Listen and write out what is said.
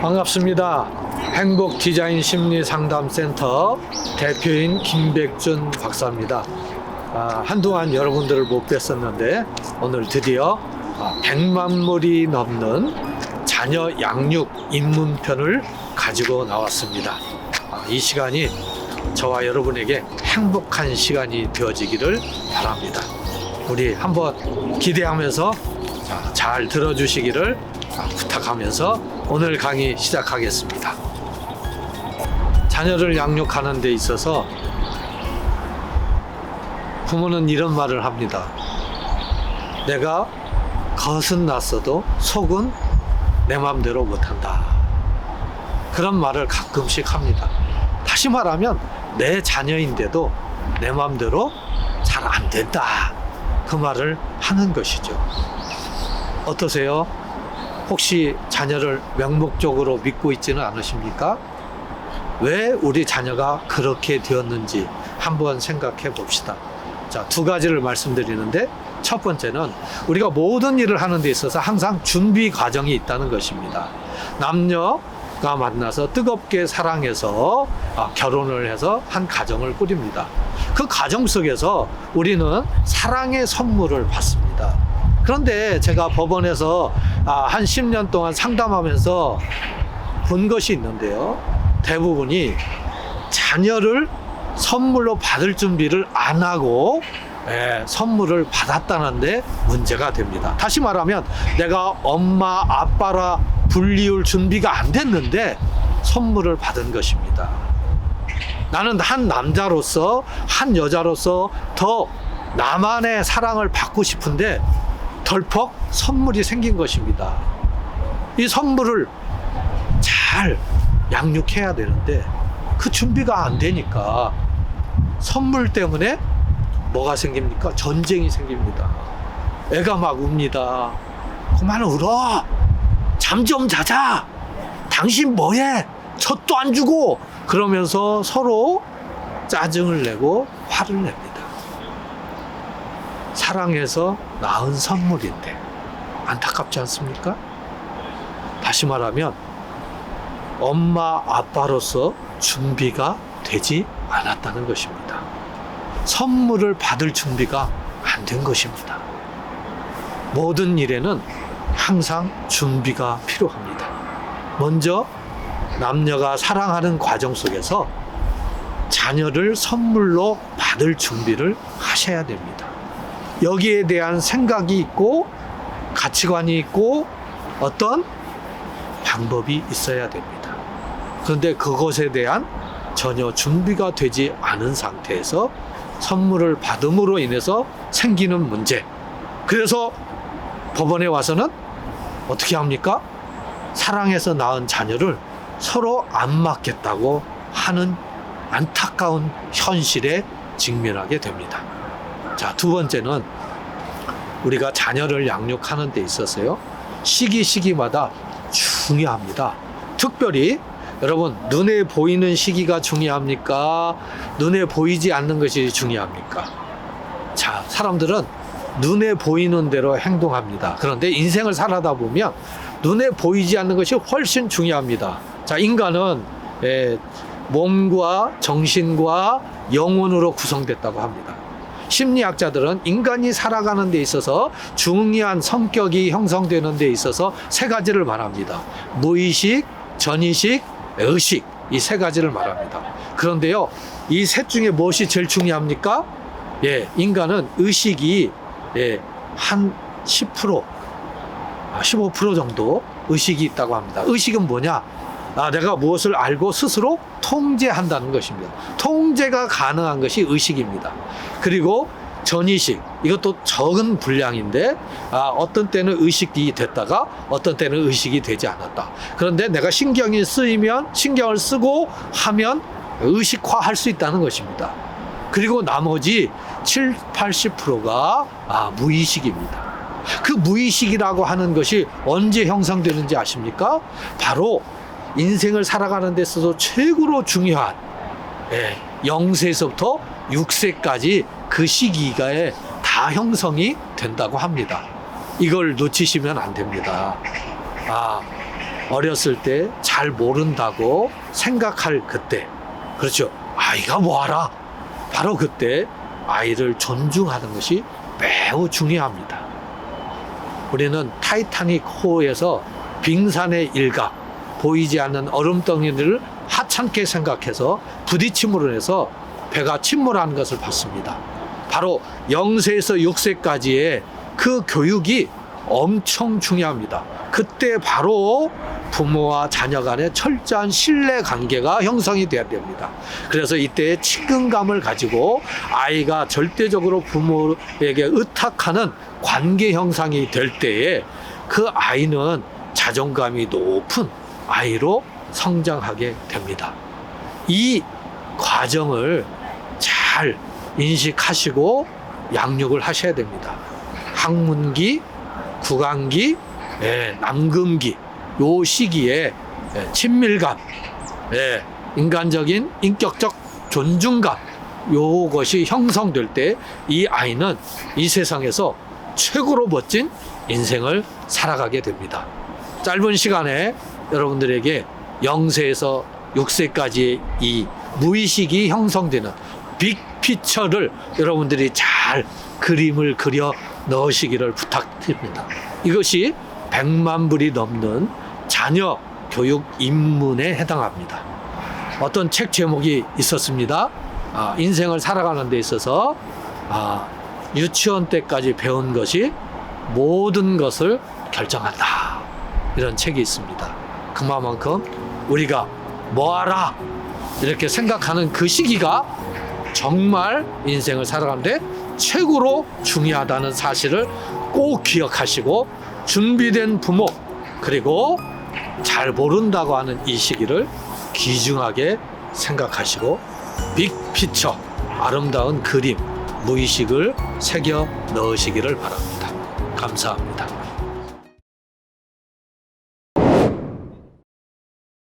반갑습니다. 행복 디자인 심리 상담센터 대표인 김백준 박사입니다. 한동안 여러분들을 못 뵀었는데 오늘 드디어 100만 물이 넘는 자녀 양육 입문편을 가지고 나왔습니다. 이 시간이 저와 여러분에게 행복한 시간이 되어지기를 바랍니다. 우리 한번 기대하면서 잘 들어주시기를 부탁하면서 오늘 강의 시작하겠습니다. 자녀를 양육하는 데 있어서 부모는 이런 말을 합니다. 내가 겉은 낯서도 속은 내 맘대로 못한다. 그런 말을 가끔씩 합니다. 다시 말하면 내 자녀인데도 내 맘대로 잘 안 된다. 그 말을 하는 것이죠. 어떠세요? 혹시 자녀를 맹목적으로 믿고 있지는 않으십니까? 왜 우리 자녀가 그렇게 되었는지 한번 생각해 봅시다. 자, 두 가지를 말씀드리는데 첫 번째는 우리가 모든 일을 하는 데 있어서 항상 준비 과정이 있다는 것입니다. 남녀가 만나서 뜨겁게 사랑해서 결혼을 해서 한 가정을 꾸립니다. 그 가정 속에서 우리는 사랑의 선물을 받습니다. 그런데 제가 법원에서 한 10년 동안 상담하면서 본 것이 있는데요. 대부분이 자녀를 선물로 받을 준비를 안 하고 선물을 받았다는데 문제가 됩니다. 다시 말하면 내가 엄마 아빠라 불리울 준비가 안 됐는데 선물을 받은 것입니다. 나는 한 남자로서 한 여자로서 더 나만의 사랑을 받고 싶은데 덜컥 선물이 생긴 것입니다. 이 선물을 잘 양육해야 되는데 그 준비가 안 되니까 선물 때문에 뭐가 생깁니까? 전쟁이 생깁니다. 애가 막 웁니다. 그만 울어. 잠 좀 자자. 당신 뭐해? 젖도 안 주고. 그러면서 서로 짜증을 내고 화를 냅니다. 사랑해서 낳은 선물인데 안타깝지 않습니까? 다시 말하면 엄마 아빠로서 준비가 되지 않았다는 것입니다. 선물을 받을 준비가 안 된 것입니다. 모든 일에는 항상 준비가 필요합니다. 먼저 남녀가 사랑하는 과정 속에서 자녀를 선물로 받을 준비를 하셔야 됩니다. 여기에 대한 생각이 있고 가치관이 있고 어떤 방법이 있어야 됩니다. 그런데 그것에 대한 전혀 준비가 되지 않은 상태에서 선물을 받음으로 인해서 생기는 문제. 그래서 법원에 와서는 어떻게 합니까? 사랑해서 낳은 자녀를 서로 안 맡겠다고 하는 안타까운 현실에 직면하게 됩니다. 자, 두 번째는 우리가 자녀를 양육하는 데 있어서요, 시기마다 중요합니다. 특별히 여러분, 눈에 보이는 시기가 중요합니까? 눈에 보이지 않는 것이 중요합니까? 자, 사람들은 눈에 보이는 대로 행동합니다. 그런데 인생을 살아다 보면 눈에 보이지 않는 것이 훨씬 중요합니다. 자, 인간은 몸과 정신과 영혼으로 구성됐다고 합니다. 심리학자들은 인간이 살아가는 데 있어서 중요한 성격이 형성되는 데 있어서 세 가지를 말합니다. 무의식, 전의식, 의식, 이 세 가지를 말합니다. 그런데요, 이 셋 중에 무엇이 제일 중요합니까? 인간은 의식이 한 10%, 15% 정도 의식이 있다고 합니다. 의식은 뭐냐? 내가 무엇을 알고 스스로 통제한다는 것입니다. 통제가 가능한 것이 의식입니다. 그리고 전의식, 이것도 적은 분량인데 어떤 때는 의식이 됐다가 어떤 때는 의식이 되지 않았다. 그런데 내가 신경이 쓰이면 신경을 쓰고 하면 의식화할 수 있다는 것입니다. 그리고 나머지 7, 80%가 무의식입니다. 그 무의식이라고 하는 것이 언제 형성되는지 아십니까? 바로 인생을 살아가는 데 있어서 최고로 중요한 0세에서부터 6세까지 그 시기가에 다 형성이 된다고 합니다. 이걸 놓치시면 안 됩니다. 어렸을 때 잘 모른다고 생각할 그때, 그렇죠. 아이가 뭐하라. 바로 그때 아이를 존중하는 것이 매우 중요합니다. 우리는 타이타닉 호에서 빙산의 일각, 보이지 않는 얼음덩이를 하찮게 생각해서 부딪힘으로 해서 배가 침몰하는 것을 봤습니다. 바로 0세에서 6세까지의 그 교육이 엄청 중요합니다. 그때 바로 부모와 자녀 간의 철저한 신뢰 관계가 형성이 돼야 됩니다. 그래서 이때의 친근감을 가지고 아이가 절대적으로 부모에게 의탁하는 관계 형성이 될 때에 그 아이는 자존감이 높은 아이로 성장하게 됩니다. 이 과정을 잘 인식하시고 양육을 하셔야 됩니다. 학문기, 구강기, 남금기, 요 시기에 친밀감, 인간적인 인격적 존중감, 요것이 형성될 때 이 아이는 이 세상에서 최고로 멋진 인생을 살아가게 됩니다. 짧은 시간에 여러분들에게 0세에서 6세까지의 이 무의식이 형성되는 빅피처를 여러분들이 잘 그림을 그려 넣으시기를 부탁드립니다. 이것이 100만 불이 넘는 자녀 교육 입문에 해당합니다. 어떤 책 제목이 있었습니다. 인생을 살아가는 데 있어서 유치원 때까지 배운 것이 모든 것을 결정한다. 이런 책이 있습니다. 그만큼 우리가 뭐하라 이렇게 생각하는 그 시기가 정말 인생을 살아가는데 최고로 중요하다는 사실을 꼭 기억하시고 준비된 부모 그리고 잘 모른다고 하는 이 시기를 귀중하게 생각하시고 빅피처 아름다운 그림 무의식을 새겨 넣으시기를 바랍니다. 감사합니다.